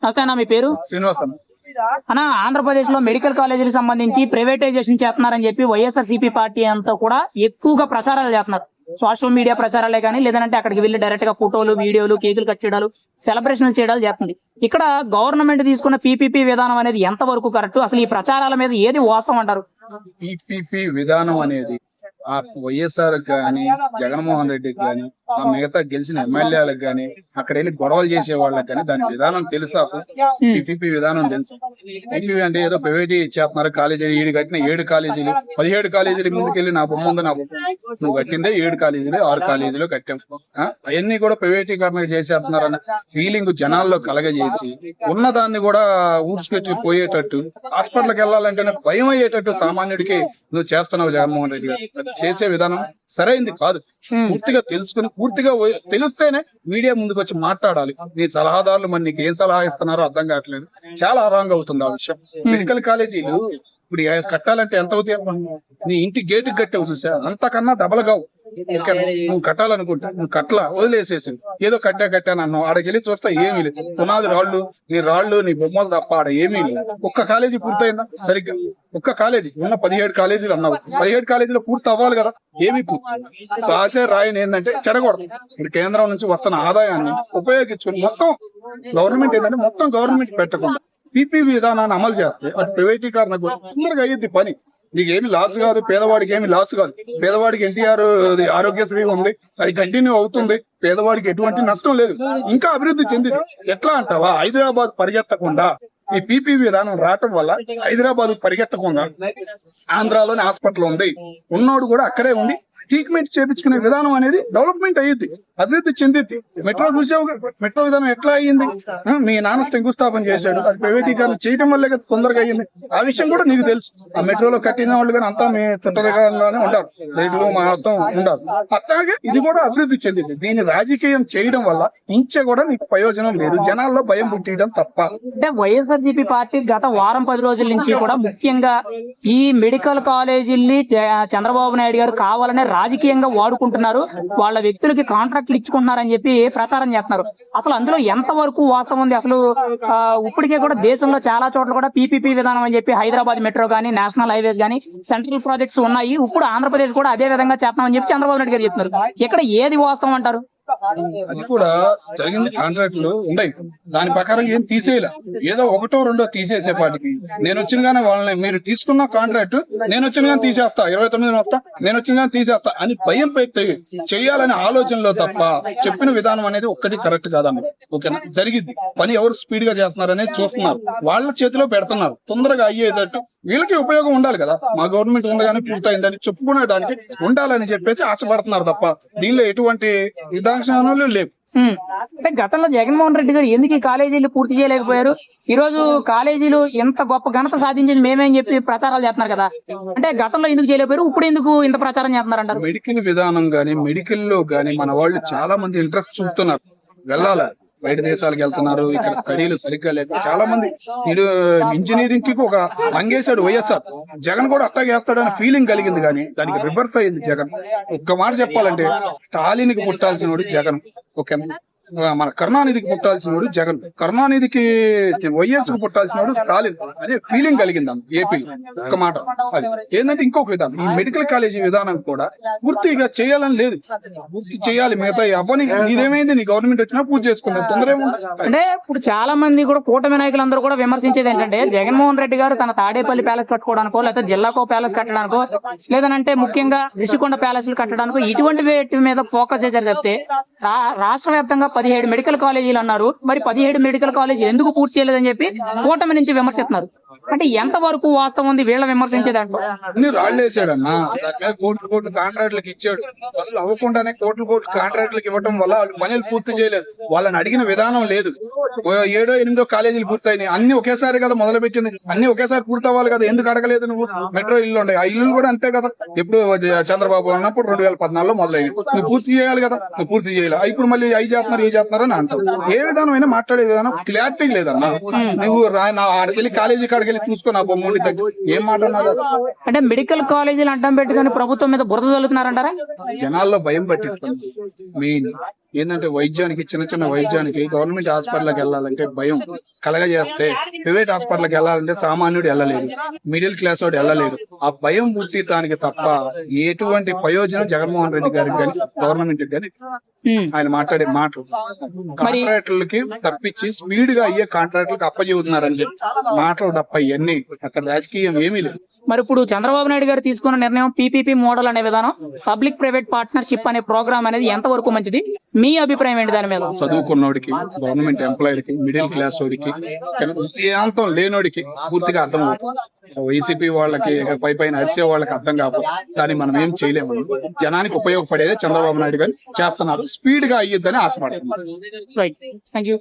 నమస్తే అన్న, మీ పేరు? శ్రీనివాస్ అన్న, ఆంధ్రప్రదేశ్ లో మెడికల్ కాలేజీలకు సంబంధించి ప్రైవేటైజేషన్ చేస్తున్నారని చెప్పి వైఎస్ఆర్సీపీ పార్టీ అంతా కూడా ఎక్కువగా ప్రచారాలు చేస్తున్నారు. సోషల్ మీడియా ప్రచారాలే కానీ, లేదంటే అక్కడికి వెళ్లి డైరెక్ట్ గా ఫోటోలు, వీడియోలు, కేకులు కట్ చేయడాలు, సెలబ్రేషన్లు చేయడాలు చేస్తుంది. ఇక్కడ గవర్నమెంట్ తీసుకున్న పీపీపీ విధానం అనేది ఎంత వరకు కరెక్ట్? అసలు ఈ ప్రచారాల మీద ఏది వాస్తవం అంటారు? పీపీపీ విధానం అనేది ఆ వైఎస్ఆర్ గాని, జగన్మోహన్ రెడ్డికి గాని, ఆ మిగతా గెలిచిన ఎమ్మెల్యేలకు గాని, అక్కడ వెళ్ళి గొడవలు చేసే వాళ్ళకి గాని దాని విధానం తెలుసా? అసలు పీపీపీ విధానం తెలుసు. పీపీపీ అంటే ఏదో ప్రైవేటీ ఇచ్చేస్తున్నారు. కాలేజీలు 7 కట్టిన 7 కాలేజీలు 17 కాలేజీలు ముందుకెళ్ళి నా బొమ్మ ఉంది, నా బొమ్మ నువ్వు కట్టిందే 7 కాలేజీలు 6 కాలేజీలు కట్టాం. అవన్నీ కూడా ప్రైవేటీకరణ చేసేస్తున్నారన్న ఫీలింగ్ జనాల్లో కలగజేసి ఉన్నదాన్ని కూడా ఊడ్చుకెట్టి పోయేటట్టు, హాస్పిటల్కి వెళ్ళాలంటేనే భయం అయ్యేటట్టు సామాన్యుడికి నువ్వు చేస్తున్నావు జగన్మోహన్ రెడ్డి గారు. చేసే విధానం సరైంది కాదు. పూర్తిగా తెలుసుకుని, పూర్తిగా తెలిస్తేనే మీడియా ముందుకు వచ్చి మాట్లాడాలి. నీ సలహాదారులు మరి నీకు ఏం సలహా ఇస్తున్నారో అర్థం కావట్లేదు. చాలా రాంగ్ అవుతుంది ఆ విషయం. మెడికల్ కాలేజీలు ఇప్పుడు కట్టాలంటే ఎంత అవుతాయి? నీ ఇంటి గేటు కట్టావు చూసా, అంతకన్నా డబల్ కావు. నువ్వు కట్టాలనుకుంటా నువ్వు కట్ల వదిలేసేసి ఏదో కట్టాను అన్నావు. ఆడకెళ్ళి చూస్తా ఏమీ లేదు. పునాది రాళ్ళు నీ బొమ్మలు తప్ప ఆడ ఏమీ లేదు. ఒక్క కాలేజీ పూర్తయిందా? సరిగ్గా ఒక్క కాలేజీ ఉన్న 17 కాలేజీలు అన్నావు. 17 కాలేజీలో పూర్తి అవ్వాలి కదా, ఏమీ పూర్తి రాసే రాయని ఏంటంటే చెడగొడతాం. ఇప్పుడు కేంద్రం నుంచి వస్తున్న ఆదాయాన్ని ఉపయోగించుకుని మొత్తం గవర్నమెంట్ ఏంటంటే మొత్తం గవర్నమెంట్ పెట్టకుండా పీపీ విధానాన్ని అమలు చేస్తే అది ప్రైవేటీకరణ కూడా తొందరగా అయ్యేది పని. నీకు ఏమి లాస్ కాదు, పేదవాడికి ఏమి లాస్ కాదు. పేదవాడికి ఎన్టీఆర్ ఆరోగ్యశ్రీ ఉంది, అది కంటిన్యూ అవుతుంది. పేదవాడికి ఎటువంటి నష్టం లేదు, ఇంకా అభివృద్ధి చెందింది. ఎట్లా అంటావా? హైదరాబాద్ పరిగెత్తకుండా ఈ పీపీ విధానం రావటం వల్ల హైదరాబాద్ పరిగెత్తకుండా ఆంధ్రాలోని హాస్పిటల్ ఉంది, ఉన్నోడు కూడా అక్కడే ఉండి ట్రీట్మెంట్ చేయించుకునే విధానం అనేది డెవలప్మెంట్ అయ్యింది, అభివృద్ధి చెందింది. మెట్రో చూసావు, మెట్రో విధానం ఎట్లా అయ్యింది? మీ నాన్న శంకుస్థాపన చేశాడు, అది ప్రైవేటీకరణ చేయడం వల్లే కదా తొందరగా అయ్యింది. ఆ విషయం కూడా నీకు తెలుసు. ఆ మెట్రోలో కట్టిన వాళ్ళు కానీ అంతా మీ చుట్టరిగానే ఉండాలి, రైతులు మొత్తం ఉండాలి. అట్లాగే ఇది కూడా అభివృద్ధి చెందింది. దీన్ని రాజకీయం చేయడం వల్ల ఇంచే కూడా నీకు ప్రయోజనం లేదు, జనాల్లో భయం పుట్టియడం తప్ప. అంటే వైఎస్ఆర్సీపీ పార్టీ గత వారం 10 రోజుల నుంచి కూడా ముఖ్యంగా ఈ మెడికల్ కాలేజీల్ని చంద్రబాబు నాయుడు గారు కావాలనే రాజకీయంగా వాడుకుంటున్నారు, వాళ్ళ వ్యక్తులకి కాంట్రాక్ట్లు ఇచ్చుకుంటున్నారని చెప్పి ప్రచారం చేస్తున్నారు. అసలు అందులో ఎంత వరకు వాస్తవం ఉంది? అసలు ఇప్పటికే కూడా దేశంలో చాలా చోట్ల కూడా పీపీపీ విధానం అని చెప్పి హైదరాబాద్ మెట్రో కానీ, నేషనల్ హైవేస్ కానీ, సెంట్రల్ ప్రాజెక్ట్స్ ఉన్నాయి. ఇప్పుడు ఆంధ్రప్రదేశ్ కూడా అదే విధంగా చేస్తామని చెప్పి చంద్రబాబు నాయుడు గారు చెప్తున్నారు. ఇక్కడ ఏది వాస్తవం అంటారు? అది కూడా జరిగింది. కాంట్రాక్టులు ఉన్నాయి, దాని ప్రకారం ఏం తీసేయాల. ఏదో 1, 2 తీసేసేపాటికి నేను వచ్చినగానే వాళ్ళని మీరు తీసుకున్న కాంట్రాక్ట్ నేను వచ్చినగానే తీసేస్తా, 29 వస్తా, నేను వచ్చినగానే తీసేస్తా అని భయం పెట్టి చెయ్యాలనే ఆలోచనలో తప్ప చెప్పిన విధానం అనేది ఒక్కటి కరెక్ట్ కాదన్న. ఓకేనా? జరిగింది పని ఎవరు స్పీడ్ గా చేస్తున్నారనేది చూస్తున్నారు, వాళ్ళ చేతిలో పెడుతున్నారు. తొందరగా అయ్యేటట్టు వీళ్ళకి ఉపయోగం ఉండాలి కదా. మా గవర్నమెంట్ ఉండగానే పూర్తయిందని చెప్పుకునేదానికి ఉండాలని చెప్పేసి ఆశపడుతున్నారు తప్ప దీనిలో ఎటువంటి విధానాలు లేవు. అంటే గతంలో జగన్మోహన్ రెడ్డి గారు ఎందుకు ఈ కాలేజీలు పూర్తి చేయలేకపోయారు? ఈ రోజు కాలేజీలు ఎంత గొప్ప ఘనత సాధించింది మేమేం చెప్పి ప్రచారాలు చేస్తున్నారు కదా. అంటే గతంలో ఎందుకు చేయలేకపోయారు, ఇప్పుడు ఎందుకు ఇంత ప్రచారం చేస్తున్నారు అంటారు? మెడికల్ విధానం గానీ, మెడికల్ లో గానీ మన వాళ్ళు చాలా మంది ఇంట్రెస్ట్ చూపుతున్నారు, వెళ్ళాలి, బయట దేశాలకు వెళ్తున్నారు. ఇక్కడ స్టడీలు సరిగ్గా లేక చాలా మంది ఇంజనీరింగ్ కి ఒక అంగేశాడు వైఎస్ఆర్. జగన్ కూడా అట్టాగే వేస్తాడని ఫీలింగ్ కలిగింది, కానీ దానికి రివర్స్ అయ్యింది జగన్. ఒక్క మాట చెప్పాలంటే స్టాలిన్ కి పుట్టాల్సిన వాడు జగన్. ఓకే, మన కరుణానిధికి పుట్టాల్సినోడు జగన్, కరుణానిధికి వైఎస్ కు పుట్టాల్సినోడు స్టాలిన్ అనే ఫీలింగ్ కలిగింది ఏపీ. ఒక్క మాట అది ఏంటంటే ఇంకొక విధానం, ఈ మెడికల్ కాలేజీ విధానం కూడా పూర్తిగా చేయాలని లేదు, పూర్తి చేయాలి. మిగతా అవ్వని నీదేమైంది, నీ గవర్నమెంట్ వచ్చినా పూర్తి చేసుకుందాం, తొందర ఏముంది. అంటే ఇప్పుడు చాలా మంది కూడా కూటమి నాయకులందరూ కూడా విమర్శించేది ఏంటంటే జగన్మోహన్ రెడ్డి గారు తన తాడేపల్లి ప్యాలెస్ కట్టుకోవడానికో, లేకపోతే జిల్లాకో ప్యాలెస్ కట్టడానికో, లేదంటే ముఖ్యంగా రిషికొండ ప్యాలెస్లు కట్టడానికో ఇటువంటి వేటి మీద ఫోకస్ చేశారు తప్పితే రాష్ట్ర వ్యాప్తంగా 17 మెడికల్ కాలేజీలు అన్నారు. మరి 17 మెడికల్ కాలేజీలు ఎందుకు పూర్తి చేయలేదని చెప్పి కూటమి నుంచి విమర్శిస్తున్నారు. అంటే ఎంత వరకు వాస్తవం ఉంది వీళ్ళ విమర్శించే దాంట్లో? అన్ని రాళ్ళు వేసాడన్నా, కోట్లు కాంట్రాక్టులకు ఇచ్చాడు. పనులు అవ్వకుండానే కోట్లు కాంట్రాక్టులకు ఇవ్వడం వల్ల వాళ్ళు పనులు పూర్తి చేయలేదు, వాళ్ళని అడిగిన విధానం లేదు. 7, 8 కాలేజీలు పూర్తయినాయి, అన్ని ఒకేసారి కదా మొదలు పెట్టింది, అన్ని ఒకేసారి పూర్తి అవ్వాలి కదా, ఎందుకు అడగలేదు నువ్వు? మెట్రో ఇల్లు ఉండే, ఆ ఇల్లు కూడా అంతే కదా, ఎప్పుడు చంద్రబాబు ఉన్నప్పుడు 2014లో మొదలైంది, నువ్వు పూర్తి చేయాలి కదా, నువ్వు పూర్తి చేయాలి. ఇప్పుడు మళ్ళీ అవి చేస్తున్నారు అని అంటావు. ఏ విధానం అయినా మాట్లాడే విధానం క్లారిటీ లేదన్నా. నువ్వు ఆడికెళ్ళి కాలేజీ కాడికి చూసుకో, నా బొమ్మ ఏం మాట్లాడినారు? అంటే మెడికల్ కాలేజీలు అడ్డం పెట్టుకుని ప్రభుత్వం మీద బురద చల్లుతున్నారంటారా? జనాల్లో భయం పట్టిస్తుంది మెయిన్. ఏంటంటే వైద్యానికి చిన్న వైద్యానికి గవర్నమెంట్ హాస్పిటల్కి వెళ్ళాలంటే భయం కలగజేస్తే ప్రైవేట్ హాస్పిటల్కి వెళ్ళాలంటే సామాన్యుడు వెళ్ళలేడు, మిడిల్ క్లాస్ వాడు వెళ్ళలేడు. ఆ భయం పుట్టించడానికి తప్ప ఎటువంటి ప్రయోజనం జగన్మోహన్ రెడ్డి గారికి కానీ గవర్నమెంట్ కానీ ఆయన మాట్లాడే మాటలు కాంట్రాక్టులకి తప్పించి స్పీడ్ గా అయ్యే కాంట్రాక్టులకు అప్పచెబుతున్నారని చెప్పి మాటలు తప్ప ఇవన్నీ అక్కడ రాజకీయం ఏమీ లేదు. మరి ఇప్పుడు చంద్రబాబు నాయుడు గారు తీసుకున్న నిర్ణయం పీపీపీ మోడల్ అనే విధానం, పబ్లిక్ ప్రైవేట్ పార్ట్నర్షిప్ అనే ప్రోగ్రామ్ అనేది ఎంత వరకు మంచిది? మీ అభిప్రాయం ఏంటి దాని మీద? చదువుకున్నోడికి, గవర్నమెంట్ ఎంప్లాయీకి, మిడిల్ క్లాస్ వాడికి, ప్రాంతం లేనోడికి పూర్తిగా అర్థం అవుతుంది. వైసీపీ వాళ్ళకి పైన అరిసే వాళ్ళకి అర్థం కాకపోతే దాన్ని మనం ఏం చేయలేము. జనానికి ఉపయోగపడేదే చంద్రబాబు నాయుడు గారు చేస్తున్నారు, స్పీడ్ గా అయ్యిద్దని ఆశపడుతున్నారు. Right, thank you.